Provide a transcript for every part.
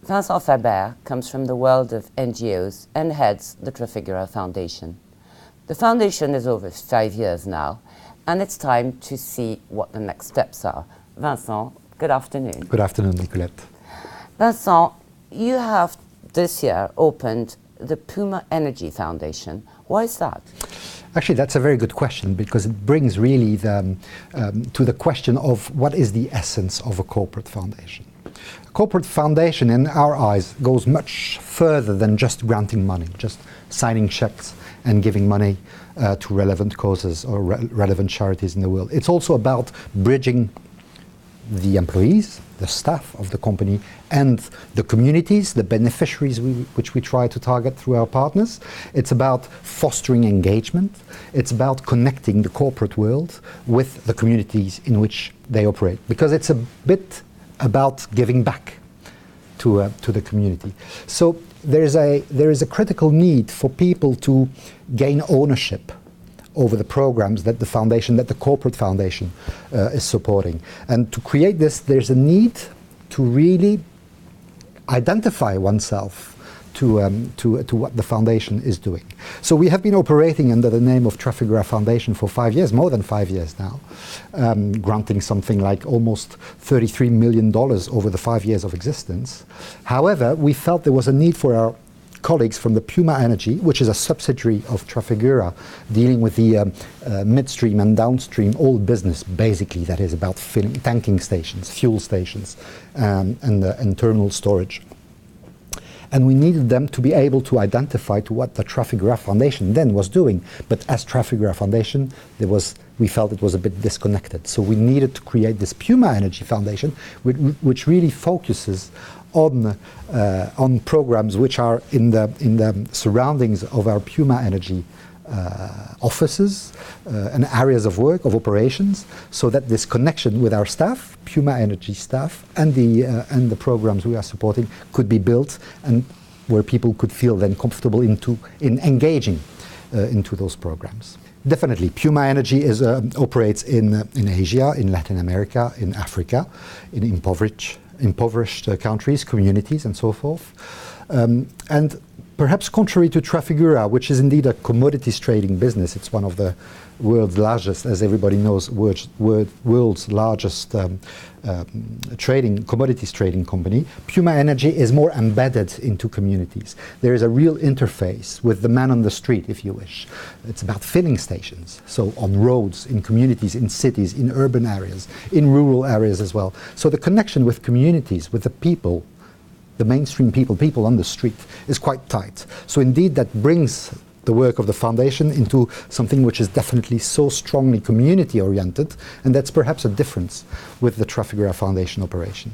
Vincent Faber comes from the world of NGOs and heads the Trafigura Foundation. The foundation is over 5 years now, and it's time to see what the next steps are. Vincent, good afternoon. Good afternoon, Nicolette. Vincent, you have this year opened the Puma Energy Foundation. Why is that? Actually, that's a very good question, because it brings really to the question of what is the essence of a corporate foundation. A corporate foundation, in our eyes, goes much further than just granting money, just signing checks and giving money to relevant causes or relevant charities in the world. It's also about bridging the employees, the staff of the company, and the communities, the beneficiaries which we try to target through our partners. It's about fostering engagement. It's about connecting the corporate world with the communities in which they operate, because it's a bit about giving back to the community. So there is a critical need for people to gain ownership over the programs that the corporate foundation is supporting. And to create this, there's a need to really identify oneself to what the foundation is doing. So we have been operating under the name of Trafigura Foundation for 5 years, more than 5 years now, granting something like almost $33 million over the 5 years of existence. However, we felt there was a need for our colleagues from the Puma Energy, which is a subsidiary of Trafigura, dealing with the midstream and downstream oil business, basically, that is about tanking stations, fuel stations, and terminal storage. And we needed them to be able to identify to what the Trafigura Foundation then was doing. But as Trafigura Foundation, we felt it was a bit disconnected. So we needed to create this Puma Energy Foundation, which really focuses on programs which are in the surroundings of our Puma Energy offices and areas of work, of operations, so that this connection with our staff, Puma Energy staff, and the programs we are supporting could be built, and where people could feel then comfortable in engaging into those programs. Definitely, Puma Energy operates in Asia, in Latin America, in Africa, in impoverished countries, communities, and so forth. And perhaps contrary to Trafigura, which is indeed a commodities trading business, it's one of the world's largest, as everybody knows, world's largest commodities trading company. Puma Energy is more embedded into communities. There is a real interface with the man on the street, if you wish. It's about filling stations, so on roads, in communities, in cities, in urban areas, in rural areas as well. So the connection with communities, with the people, the mainstream people on the street, is quite tight. So indeed that brings the work of the foundation into something which is definitely so strongly community-oriented, and that's perhaps a difference with the Trafigura Foundation operation.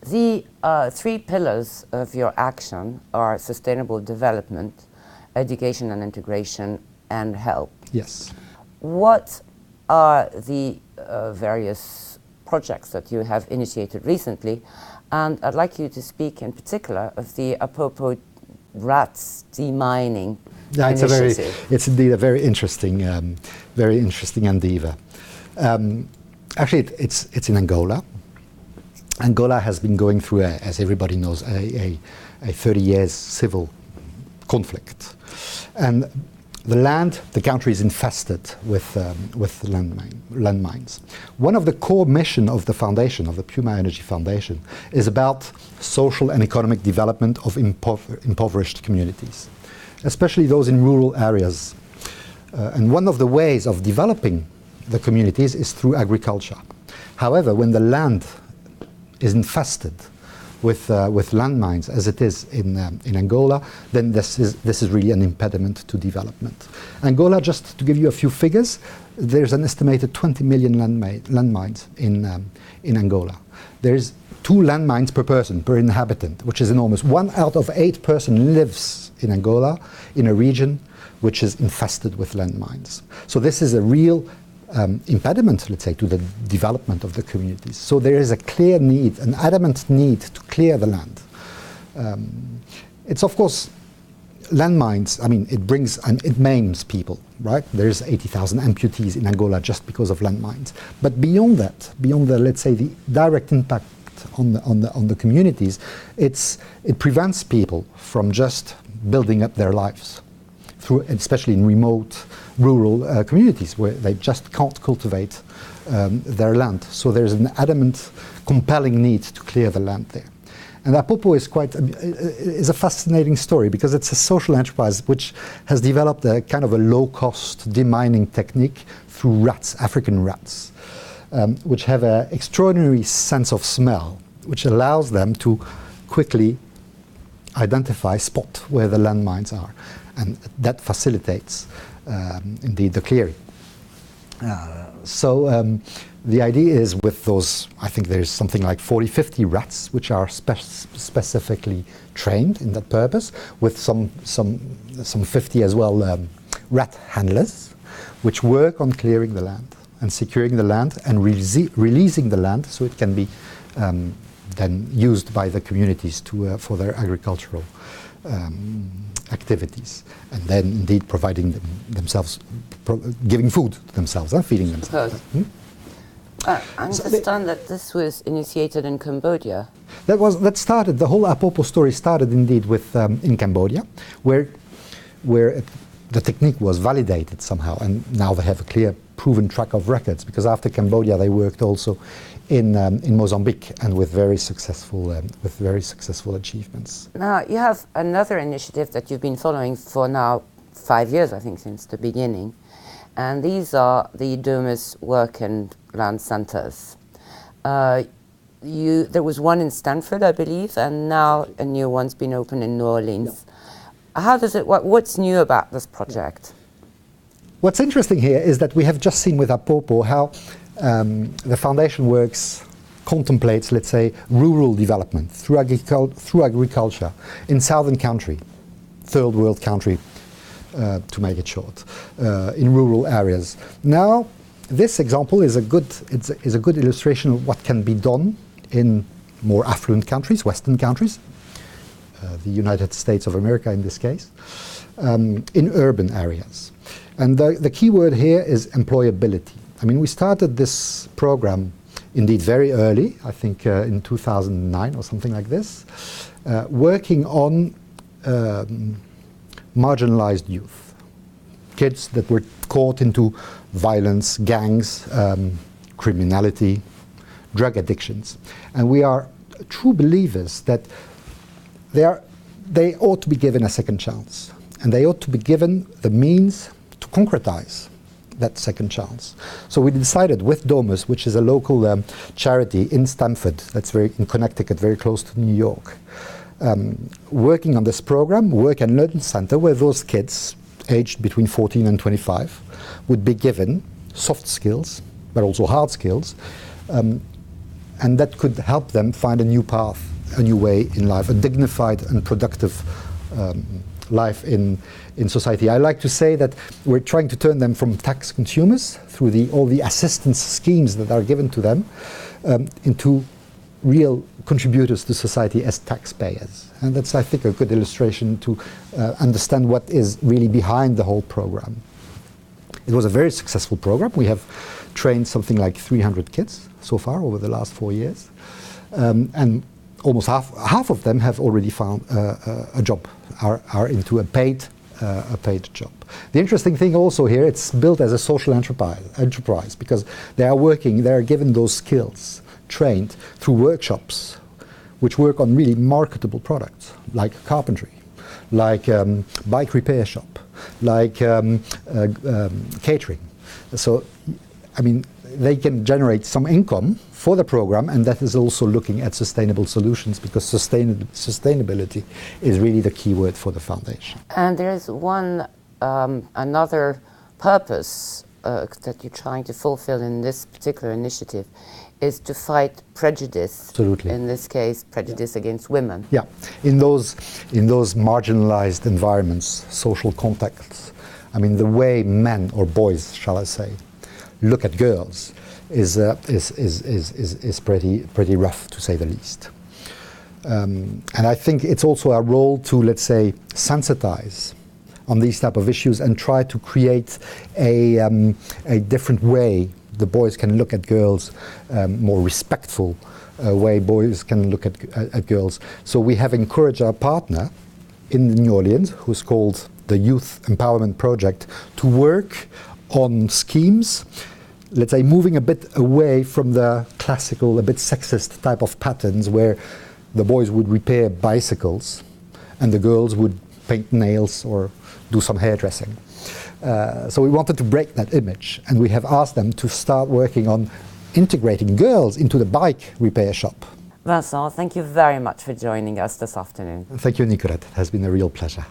The 3 pillars of your action are sustainable development, education and integration, and health. Yes. What are the various projects that you have initiated recently? And I'd like you to speak in particular of the Apopo rats demining initiative. It's indeed a very interesting endeavor. Actually, it's in Angola. Angola has been going through, as everybody knows, a 30 years civil conflict, and the country is infested with landmines. One of the core mission of the foundation, of the Puma Energy Foundation, is about social and economic development of impoverished communities, especially those in rural areas. And one of the ways of developing the communities is through agriculture. However, when the land is infested with landmines, as it is in Angola, then this is really an impediment to development. Angola, just to give you a few figures, there's an estimated 20 million landmines in Angola. There's 2 landmines per person, per inhabitant, which is enormous. 1 out of 8 person lives in Angola, in a region which is infested with landmines. So this is a real impediment, let's say, to the development of the communities. So there is a clear need, an adamant need to clear the land. It's of course landmines. I mean, it maims people, right? There's 80,000 amputees in Angola just because of landmines. But beyond that, beyond the, let's say, the direct impact impact on the communities, it prevents people from just building up their lives, especially in remote rural communities where they just can't cultivate their land. So there's an adamant, compelling need to clear the land there. And Apopo is a fascinating story because it's a social enterprise which has developed a kind of a low-cost demining technique through rats, African rats, which have an extraordinary sense of smell, which allows them to quickly spot where the landmines are. And that facilitates, indeed, the clearing. The idea is with those, I think there's something like 40-50 rats which are specifically trained in that purpose, with some 50 as well rat handlers, which work on clearing the land and securing the land and releasing the land so it can be then used by the communities for their agricultural activities, and then indeed providing themselves, giving food to themselves and feeding themselves. I understand that this was initiated in Cambodia. The whole Apopo story started indeed with in Cambodia, where the technique was validated somehow, and now they have a clear, proven track of records. Because after Cambodia, they worked also in Mozambique, and with very successful achievements. Now you have another initiative that you've been following for now 5 years, I think, since the beginning, and these are the Domus Work and Land Centers. There was one in Stanford, I believe, and now a new one's been opened in New Orleans. Yeah. How does it work? What's new about this project? What's interesting here is that we have just seen with Apopo how the foundation contemplates, let's say, rural development through agriculture in southern country, third world country, to make it short, in rural areas. Now, this example is a good illustration of what can be done in more affluent countries, Western countries, the United States of America in this case, in urban areas. And the key word here is employability. I mean, we started this program indeed very early, I think in 2009 or something like this, working on marginalized youth, kids that were caught into violence, gangs, criminality, drug addictions. And we are true believers that they ought to be given a second chance, and they ought to be given the means to concretize that second chance. So we decided with Domus, which is a local charity in Stamford, that's in Connecticut, very close to New York, working on this program, Work and Learn Center, where those kids aged between 14 and 25 would be given soft skills, but also hard skills, and that could help them find a new path, a new way in life, a dignified and productive life in society. I like to say that we're trying to turn them from tax consumers through all the assistance schemes that are given to them into real contributors to society as taxpayers. And that's, I think, a good illustration to understand what is really behind the whole program. It was a very successful program. We have trained something like 300 kids so far over the last 4 years. And almost half of them have already found a job, are into a paid job. The interesting thing also here, it's built as a social enterprise because they are given those skills, trained through workshops, which work on really marketable products like carpentry, like bike repair shop, like catering. So, I mean, they can generate some income for the program, and that is also looking at sustainable solutions, because sustainability is really the key word for the foundation. And there is another purpose that you're trying to fulfill in this particular initiative, is to fight prejudice. Absolutely. In this case, prejudice against women. Yeah, in those marginalized environments, social contexts, I mean, the way men, or boys, shall I say, look at girls is pretty rough, to say the least. And I think it's also our role to, let's say, sensitize on these type of issues and try to create a different way the boys can look at girls more respectful way boys can look at girls. So we have encouraged our partner in New Orleans, who's called the Youth Empowerment Project, to work on schemes, let's say, moving a bit away from the classical, a bit sexist type of patterns where the boys would repair bicycles and the girls would paint nails or do some hairdressing. So we wanted to break that image, and we have asked them to start working on integrating girls into the bike repair shop. Vincent, thank you very much for joining us this afternoon. Thank you, Nicolette. It has been a real pleasure.